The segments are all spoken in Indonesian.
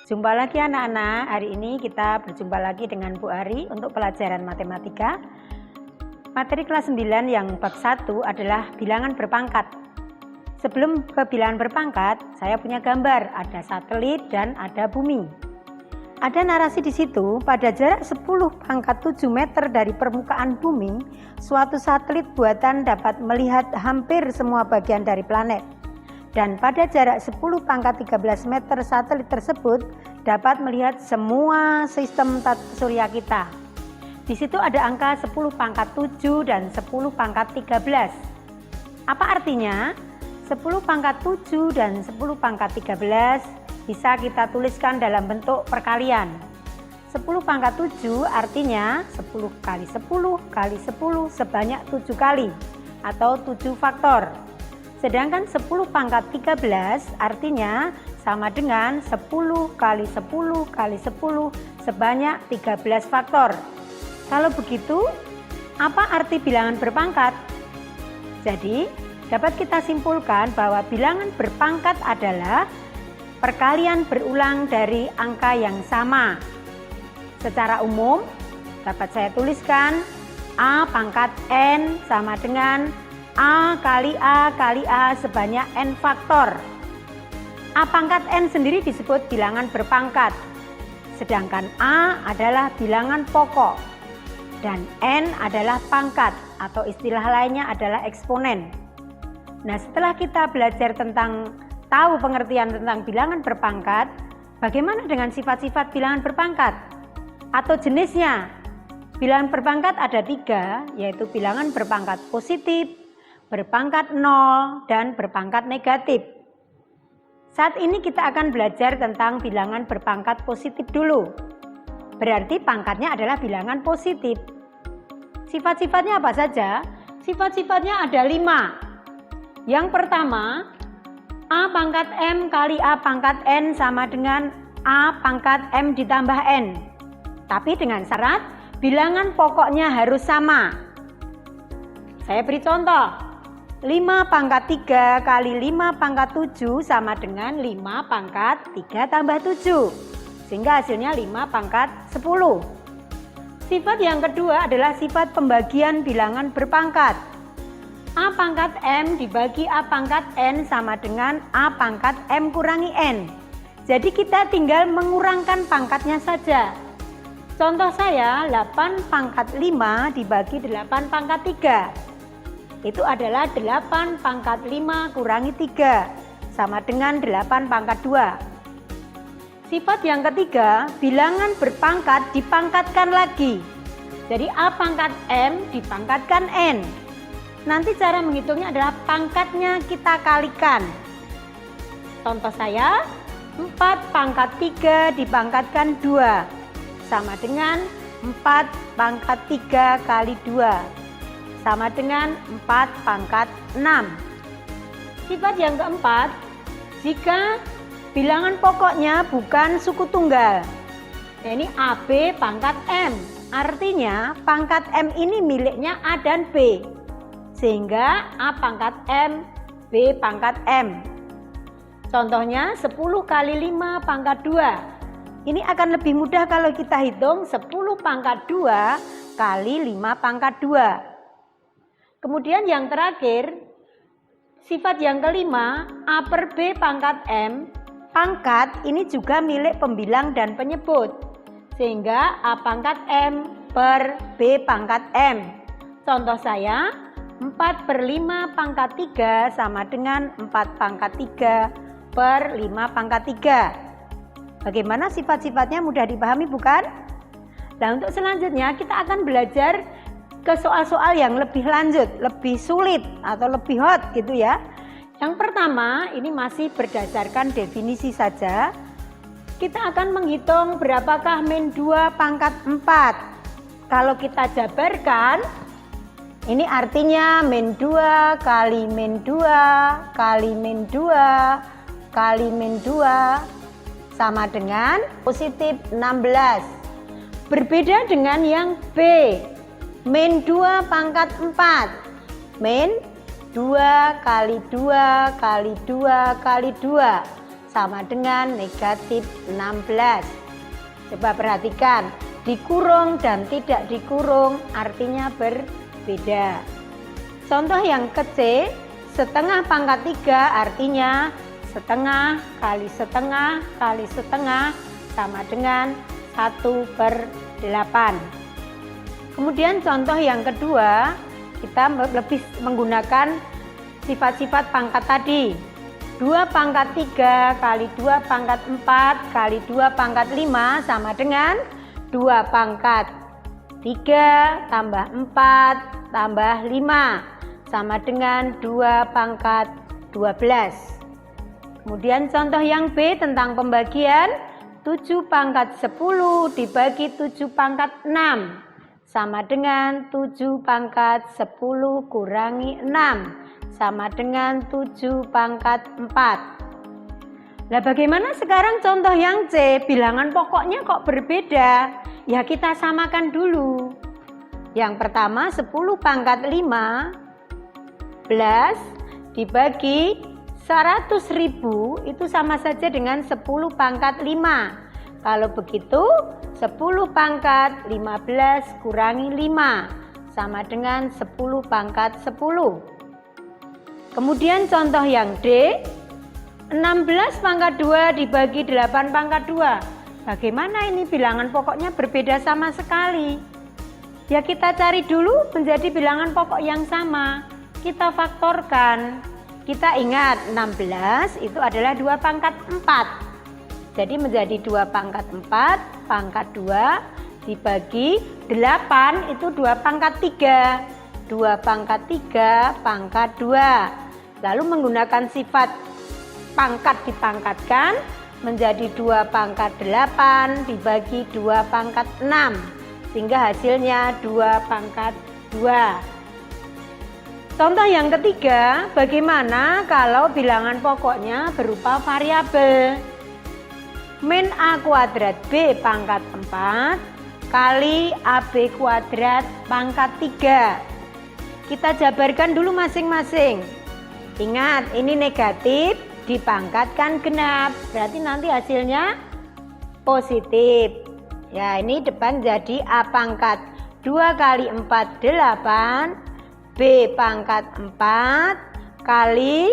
Jumpa lagi anak-anak, hari ini kita berjumpa lagi dengan Bu Ari untuk pelajaran matematika. Materi kelas 9 yang bab 1 adalah bilangan berpangkat. Sebelum ke bilangan berpangkat, saya punya gambar, ada satelit dan ada bumi. Ada narasi di situ, pada jarak 10 pangkat 7 meter dari permukaan bumi, suatu satelit buatan dapat melihat hampir semua bagian dari planet. Dan pada jarak 10 pangkat 13 meter satelit tersebut dapat melihat semua sistem tata surya kita. Di situ ada angka 10 pangkat 7 dan 10 pangkat 13. Apa artinya? 10 pangkat 7 dan 10 pangkat 13 bisa kita tuliskan dalam bentuk perkalian. 10 pangkat 7 artinya 10 kali 10 kali 10 sebanyak 7 kali atau 7 faktor. Sedangkan 10 pangkat 13 artinya sama dengan 10 kali 10 kali 10 sebanyak 13 faktor. Kalau begitu, apa arti bilangan berpangkat? Jadi, dapat kita simpulkan bahwa bilangan berpangkat adalah perkalian berulang dari angka yang sama. Secara umum, dapat saya tuliskan A pangkat N sama dengan A kali A sebanyak N faktor. A pangkat N sendiri disebut bilangan berpangkat, sedangkan A adalah bilangan pokok dan N adalah pangkat atau istilah lainnya adalah eksponen. Nah, setelah kita belajar tentang tahu pengertian tentang bilangan berpangkat, bagaimana dengan sifat-sifat bilangan berpangkat atau jenisnya? Bilangan berpangkat ada 3, yaitu bilangan berpangkat positif, berpangkat 0, dan berpangkat negatif. Saat ini kita akan belajar tentang bilangan berpangkat positif dulu. Berarti pangkatnya adalah bilangan positif. Sifat-sifatnya apa saja? Sifat-sifatnya ada 5. Yang pertama, A pangkat M kali A pangkat N sama dengan A pangkat M ditambah N. Tapi dengan syarat bilangan pokoknya harus sama. Saya beri contoh. 5 pangkat 3 kali 5 pangkat 7 sama dengan 5 pangkat 3 tambah 7. Sehingga hasilnya 5 pangkat 10. Sifat yang kedua adalah sifat pembagian bilangan berpangkat. A pangkat M dibagi A pangkat N sama dengan A pangkat M kurangi N. Jadi kita tinggal mengurangkan pangkatnya saja. Contoh saya 8 pangkat 5 dibagi 8 pangkat 3. Itu adalah 8 pangkat 5 kurangi 3 sama dengan 8 pangkat 2. Sifat yang ketiga, bilangan berpangkat dipangkatkan lagi. Jadi A pangkat M dipangkatkan N. Nanti cara menghitungnya adalah pangkatnya kita kalikan. Contoh saya 4 pangkat 3 dipangkatkan 2 sama dengan 4 pangkat 3 kali 2 sama dengan 4 pangkat 6. Sifat yang keempat, jika bilangan pokoknya bukan suku tunggal. Nah, ini AB pangkat M. Artinya pangkat M ini miliknya A dan B. Sehingga A pangkat M, B pangkat M. Contohnya 10 kali 5 pangkat 2. Ini akan lebih mudah kalau kita hitung 10 pangkat 2 kali 5 pangkat 2. Kemudian yang terakhir, sifat yang kelima, A per B pangkat M. Pangkat ini juga milik pembilang dan penyebut. Sehingga A pangkat M per B pangkat M. Contoh saya, 4 per 5 pangkat 3 sama dengan 4 pangkat 3 per 5 pangkat 3. Bagaimana sifat-sifatnya mudah dipahami bukan? Nah, untuk selanjutnya kita akan belajar ke soal-soal yang lebih lanjut, lebih sulit atau lebih hot gitu ya. Yang pertama, ini masih berdasarkan definisi saja. Kita akan menghitung berapakah min 2 pangkat 4. Kalau kita jabarkan, ini artinya min 2 kali min 2 kali min 2 kali min 2 sama dengan positif 16. Berbeda dengan yang B. Min 2 pangkat 4. Min 2 kali 2 kali 2 kali 2 sama dengan negatif 16. Coba perhatikan, dikurung dan tidak dikurung artinya berbeda. Contoh yang ke C, setengah pangkat 3 artinya setengah kali setengah kali setengah sama dengan 1/8. Kemudian contoh yang kedua, kita lebih menggunakan sifat-sifat pangkat tadi. 2 pangkat 3 kali 2 pangkat 4 kali 2 pangkat 5 sama dengan 2 pangkat 3 tambah 4 tambah 5 sama dengan 2 pangkat 12. Kemudian contoh yang B tentang pembagian, 7 pangkat 10 dibagi 7 pangkat 6 sama dengan 7 pangkat 10 kurangi 6 sama dengan 7 pangkat 4. Nah, bagaimana sekarang contoh yang C? Bilangan pokoknya kok berbeda? Ya kita samakan dulu. Yang pertama 10 pangkat 15 dibagi 100.000 itu sama saja dengan 10 pangkat 5. Kalau begitu 10 pangkat 15 kurangi 5 sama dengan 10 pangkat 10. Kemudian contoh yang D, 16 pangkat 2 dibagi 8 pangkat 2. Bagaimana ini bilangan pokoknya berbeda sama sekali? Ya kita cari dulu menjadi bilangan pokok yang sama. Kita faktorkan. Kita ingat 16 itu adalah 2 pangkat 4. Jadi menjadi 2 pangkat 4 pangkat 2 dibagi 8 itu 2 pangkat 3. 2 pangkat 3 pangkat 2. Lalu menggunakan sifat pangkat dipangkatkan menjadi 2 pangkat 8 dibagi 2 pangkat 6. Sehingga hasilnya 2 pangkat 2. Contoh yang ketiga, bagaimana kalau bilangan pokoknya berupa variabel? Min A kuadrat B pangkat 4 kali AB kuadrat pangkat 3. Kita jabarkan dulu masing-masing. Ingat, ini negatif dipangkatkan genap, berarti nanti hasilnya positif. Ya, ini depan jadi A pangkat 2 kali 4 8, B pangkat 4 kali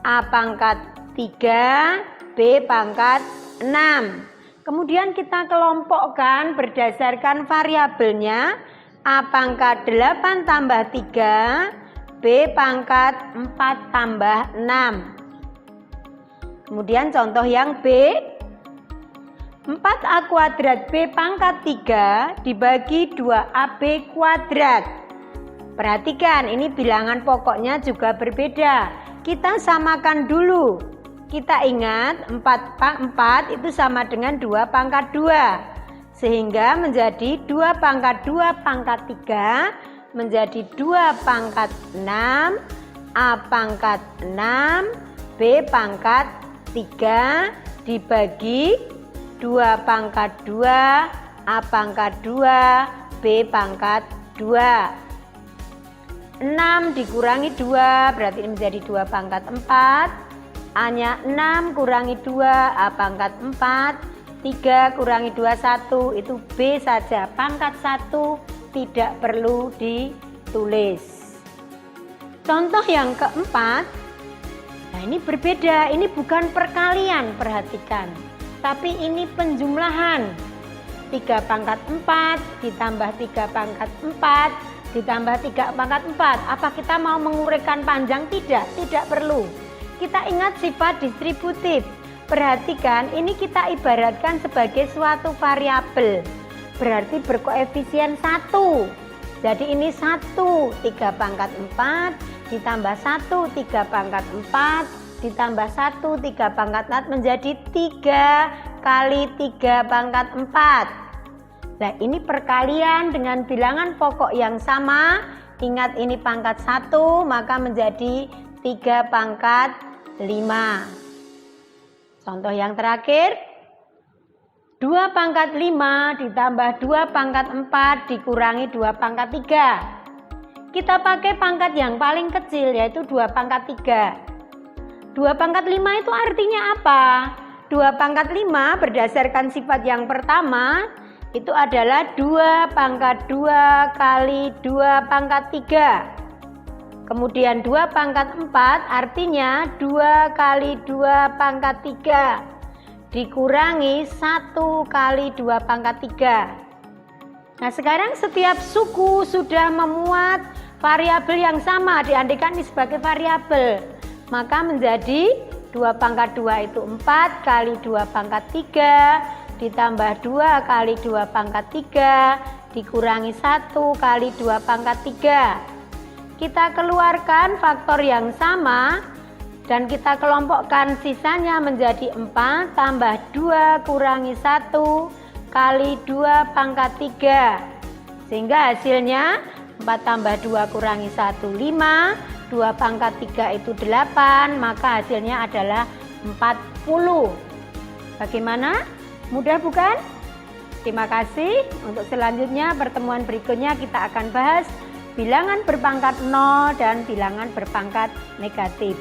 A pangkat 3, B pangkat 6. Kemudian kita kelompokkan berdasarkan variabelnya. A pangkat 8 tambah 3, B pangkat 4 tambah 6. Kemudian contoh yang B, 4A kuadrat B pangkat 3 dibagi 2AB kuadrat. Perhatikan, ini bilangan pokoknya juga berbeda. Kita samakan dulu. Kita ingat 4 itu sama dengan 2 pangkat 2. Sehingga menjadi 2 pangkat 2 pangkat 3 menjadi 2 pangkat 6, A pangkat 6, B pangkat 3 dibagi 2 pangkat 2, A pangkat 2, B pangkat 2. 6 dikurangi 2 berarti ini menjadi 2 pangkat 4. A-nya 6 kurangi 2, A pangkat 4. 3 kurangi 2, 1, itu B saja, pangkat 1 tidak perlu ditulis. Contoh yang keempat, nah ini berbeda, ini bukan perkalian, perhatikan. Tapi ini penjumlahan. 3 pangkat 4 ditambah 3 pangkat 4 ditambah 3 pangkat 4. Apa kita mau menguraikan panjang? Tidak perlu. Kita ingat sifat distributif. Perhatikan, ini kita ibaratkan sebagai suatu variabel. Berarti berkoefisien 1. Jadi ini 1, 3 pangkat 4 ditambah 1, 3 pangkat 4 ditambah 1, 3 pangkat 4 menjadi 3 kali 3 pangkat 4. Nah, ini perkalian dengan bilangan pokok yang sama. Ingat ini pangkat 1, maka menjadi 3 pangkat 5. Contoh yang terakhir, 2 pangkat 5 ditambah 2 pangkat 4 dikurangi 2 pangkat 3. Kita pakai pangkat yang paling kecil, yaitu 2 pangkat 3. 2 pangkat 5 itu artinya apa? 2 pangkat 5 berdasarkan sifat yang pertama itu adalah 2 pangkat 2 kali 2 pangkat 3. Kemudian 2 pangkat 4 artinya 2 kali 2 pangkat 3 dikurangi 1 kali 2 pangkat 3. Nah, sekarang setiap suku sudah memuat variabel yang sama, diandaikan ini sebagai variabel. Maka menjadi 2 pangkat 2 itu 4 kali 2 pangkat 3 ditambah 2 kali 2 pangkat 3 dikurangi 1 kali 2 pangkat 3. Kita keluarkan faktor yang sama dan kita kelompokkan sisanya menjadi 4 tambah 2 kurangi 1 kali 2 pangkat 3. Sehingga hasilnya 4 tambah 2 kurangi 1, 5. 2 pangkat 3 itu 8, maka hasilnya adalah 40. Bagaimana? Mudah bukan? Terima kasih. Untuk selanjutnya pertemuan berikutnya kita akan bahas bilangan berpangkat 0 dan bilangan berpangkat negatif.